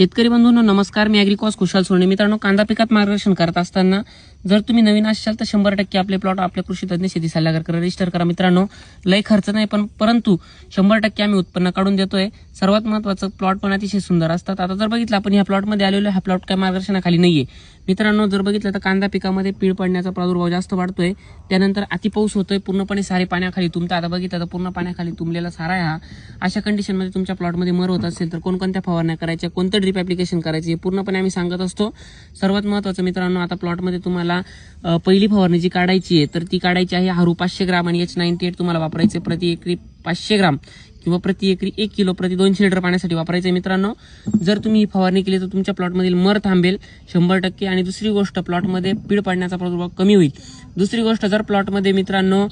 शेतकरी बंधूंनो नमस्कार. मी ॲग्रिकॉस खुशाल सोने. मित्रांनो, कांदा पिकात मार्गदर्शन करत असताना जर तुम्ही नवीन असाल तर 100% आपले प्लॉट आपल्या कृषी तज्ञ शेती सल्लागार रजिस्टर करा. मित्रांनो, लय खर्च नाही परंतु 100% आम्ही उत्पन्न काढून देतोय. सर्वात महत्त्वाचं, प्लॉट पण अतिशय सुंदर असतात. आता जर बघितलं आपण ह्या प्लॉटमध्ये आलेलो, हा प्लॉट काय मार्गदर्शनाखाली नाहीये. मित्रांनो, जर बघितलं तर कांदा पिकामध्ये पीळ पडण्याचा प्रादुर्भाव जास्त वाढतोय. त्यानंतर अतिपाऊस होतोय, पूर्णपणे सारे पाण्याखाली तुंबतं. आता बघितलं तर पूर्ण पाण्याखाली तुंबलेला सारा आहे हा. अशा कंडिशनमध्ये तुमच्या प्लॉटमध्ये मर होत असेल तर कोणकोणत्या फवारण्या करायच्या, कोणतं ड्रिप ऍप्लिकेशन करायचे, हे पूर्णपणे आम्ही सांगत असतो. सर्वात महत्त्वाचं मित्रांनो, आता प्लॉटमध्ये तुम्हाला पहिली फवारणी जी काढायची आहे तर ती काढायची आहे हरू 500 ग्राम आणि H98 तुम्हाला वापरायचे प्रति एकरी 500 ग्राम किंवा प्रति एकरी 1 किलो प्रति 200 लिटर पाण्यासाठी वापरायचे. मित्रांनो, जर तुम्ही ही फवारणी केली तर तुमच्या प्लॉटमधील मर थांबेल 100%. आणि दुसरी गोष्ट, प्लॉटमध्ये पीळ पडण्याचा प्रादुर्भाव कमी होईल. दुसरी गोष्ट, जर प्लॉटमध्ये मित्रांनो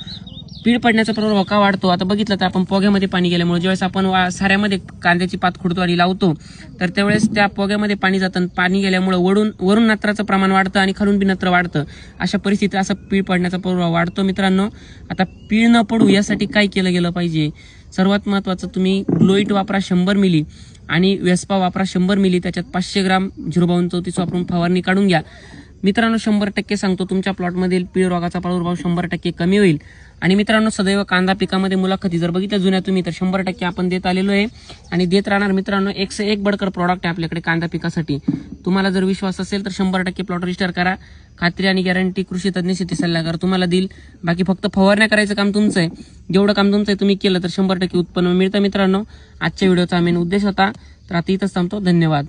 पीळ पडण्याचा प्रादुर्भाव का वाढतो, आता बघितलं तर आपण पोग्यामध्ये पाणी गेल्यामुळे ज्यावेळेस आपण साऱ्यामध्ये कांद्याची पात खुडतो आणि लावतो तर त्यावेळेस त्या पोग्यामध्ये पाणी जातं. पाणी गेल्यामुळे वरून नत्राचं प्रमाण वाढतं आणि खालून बी नत्र वाढतं. अशा परिस्थितीत असं पीळ पडण्याचा प्रादुर्भाव वाढतो. मित्रांनो, आता पीळ न पडू यासाठी काय केलं गेलं पाहिजे? सर्वात महत्त्वाचं, तुम्ही ग्लोईट वापरा 100 मिली आणि वेस्पा वापरा 100 मिली. त्याच्यात 500 ग्राम 05234 वापरून फवारणी काढून घ्या. मित्रांनो, 100% सांगतो, तुमच्या प्लॉटमधील पीळ रोगाचा प्रादुर्भाव 100% कमी होईल. आणि मित्रांनो, सदैव कांदा पिकामध्ये मुलाखती जर बघितल्या जुन्या तुम्ही तर 100% आपण देत आलेलो आहे आणि देत राहणार. मित्रांनो, 101 बडकर प्रॉडक्ट आहे आपल्याकडे कांदा पिकासाठी. तुम्हाला जर विश्वास असेल तर 100% प्लॉट रजिस्टर करा. खात्री आणि गॅरंटी कृषी तज्ञ शेती सल्लागार तुम्हाला देईल. बाकी फक्त फवारण्या करायचं काम तुमचं आहे. जेवढं काम तुमचं आहे तुम्ही केलं तर 100% उत्पन्न मिळतं. मित्रांनो, आजच्या व्हिडिओचा मेन उद्देश होता. तर आता इथंच थांबतो. धन्यवाद.